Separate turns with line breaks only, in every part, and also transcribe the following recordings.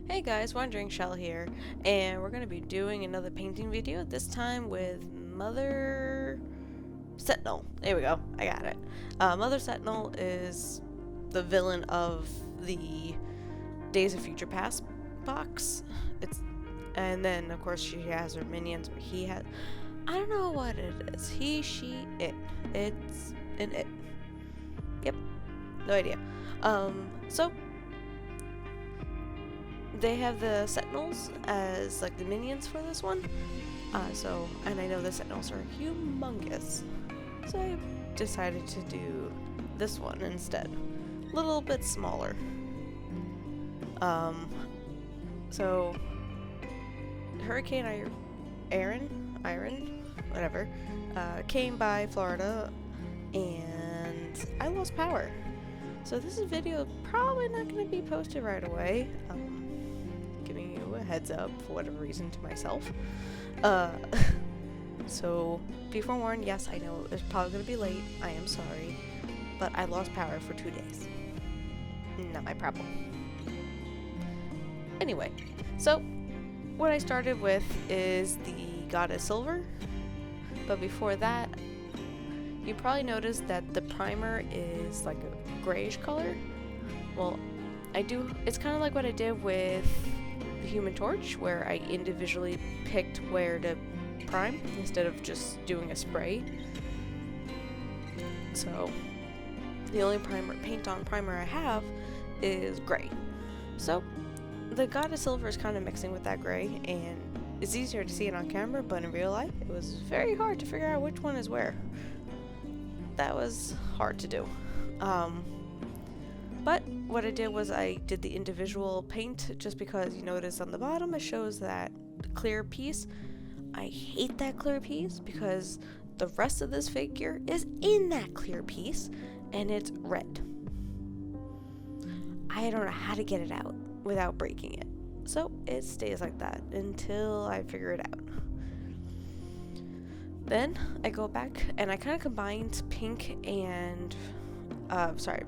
Hey guys, Wandering Shell here, and we're going to be doing another painting video, this time with Mother Sentinel. There we go, I got it. Mother Sentinel is the villain of the Days of Future Past box. And then of course she has her minions, or he has, I don't know what it is. He, she, it. It's an it. Yep, no idea. So they have the Sentinels as like the minions for this one. And I know the Sentinels are humongous. So I decided to do this one instead. A little bit smaller. So Hurricane Iron, whatever, came by Florida and I lost power. So this video probably not going to be posted right away. Giving you a heads up for whatever reason to myself. So be forewarned, yes, I know it's probably going to be late. I am sorry. But I lost power for 2 days. Not my problem. Anyway, so what I started with is the Goddess Silver. But before that, you probably noticed that the primer is like a grayish color. Well, it's kind of like what I did with the Human Torch, where I individually picked where to prime instead of just doing a spray. So the only paint-on primer I have is gray. So the Goddess Silver is kind of mixing with that gray, and it's easier to see it on camera, but in real life it was very hard to figure out which one is where. That was hard to do. But what I did was I did the individual paint, just because you notice on the bottom it shows that clear piece. I hate that clear piece because the rest of this figure is in that clear piece and it's red. I don't know how to get it out without breaking it. So it stays like that until I figure it out. Then I go back and I kind of combined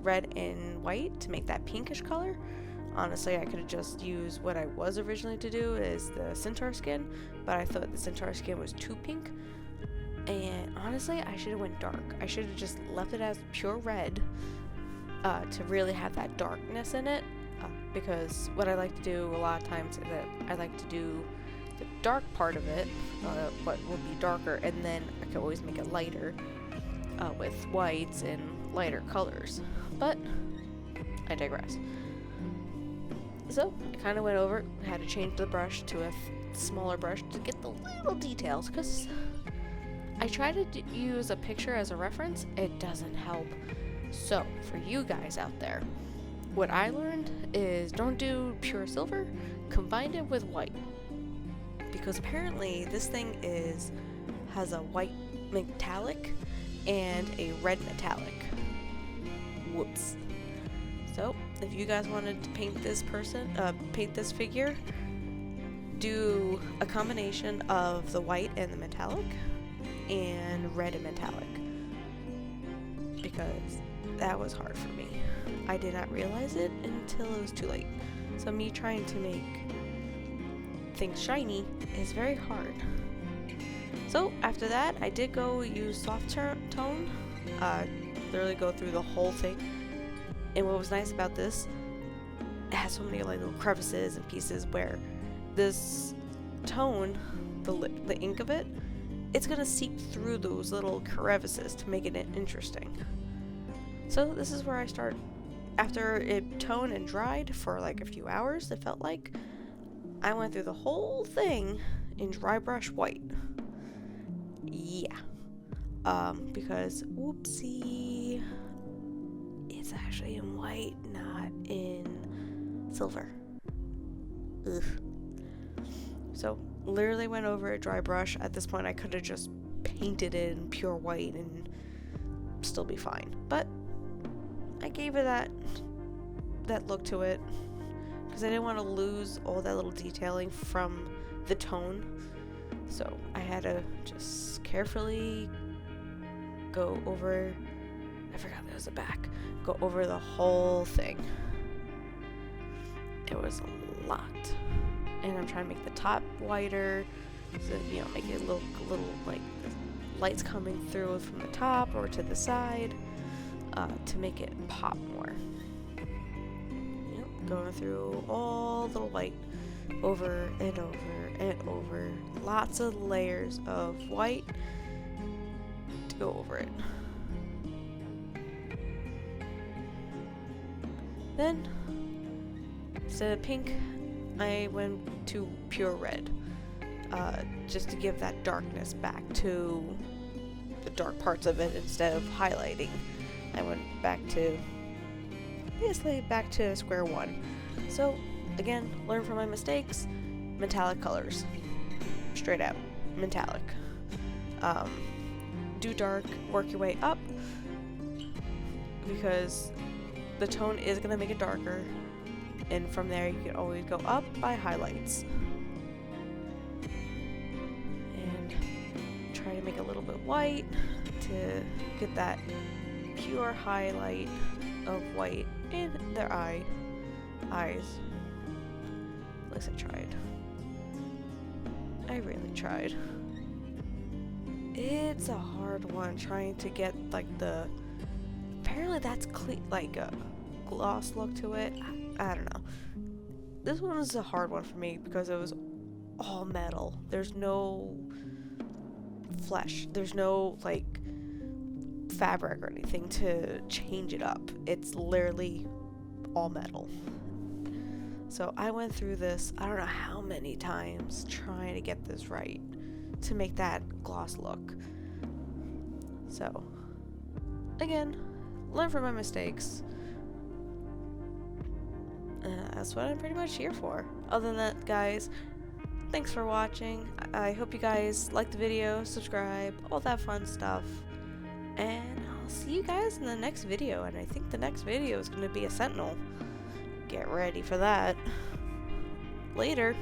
red and white to make that pinkish color. Honestly, I could have just used what I was originally to do, is the centaur skin, but I thought the centaur skin was too pink. And honestly, I should have went dark. I should have just left it as pure red to really have that darkness in it. Because what I like to do a lot of times is that I like to do the dark part of it, what will be darker, and then I can always make it lighter with whites and lighter colors. But I digress. So I kind of went over, had to change the brush to a smaller brush to get the little details, because I try to use a picture as a reference. It doesn't help. So for you guys out there, what I learned is don't do pure silver, combine it with white. Because apparently this thing has a white metallic and a red metallic. Whoops. So if you guys wanted to paint this figure, do a combination of the white and the metallic and red and metallic, because that was hard for me. I did not realize it until it was too late. So me trying to make things shiny is very hard. So after that, I did go use soft tone, literally go through the whole thing. And what was nice about this, it has so many like little crevices and pieces where this tone, the ink of it, it's gonna seep through those little crevices to make it interesting. So this is where I start. After it toned and dried for like a few hours, it felt like, I went through the whole thing in dry brush white. Yeah. Because, whoopsie, it's actually in white, not in silver. Ugh. So, literally went over a dry brush. At this point, I could have just painted it in pure white and still be fine. But I gave it that look to it, because I didn't want to lose all that little detailing from the tone. So I had to just carefully go over, I forgot there was a back, go over the whole thing. There was a lot. And I'm trying to make the top wider, so, you know, make it look a little like lights coming through from the top or to the side, to make it pop more. Yep, going through all the white over and over and over. Lots of layers of white to go over it. Then, instead of pink, I went to pure red, just to give that darkness back to the dark parts of it instead of highlighting. I went back to, basically back to square one. So, again, learn from my mistakes, metallic colors. Straight out, metallic. Do dark, work your way up, because the tone is going to make it darker, and from there you can always go up by highlights. And try to make a little bit white to get that pure highlight of white in their eyes. At least I tried. I really tried. It's a hard one trying to get like the, apparently that's like a gloss look to it. I don't know. This one was a hard one for me because it was all metal. There's no flesh. There's no like fabric or anything to change it up. It's literally all metal. So I went through this, I don't know how many times, trying to get this right to make that gloss look. So, again, learn from my mistakes. That's what I'm pretty much here for. Other than that, guys, thanks for watching. I hope you guys liked the video, subscribe, all that fun stuff. And I'll see you guys in the next video. And I think the next video is going to be a Sentinel. Get ready for that. Later.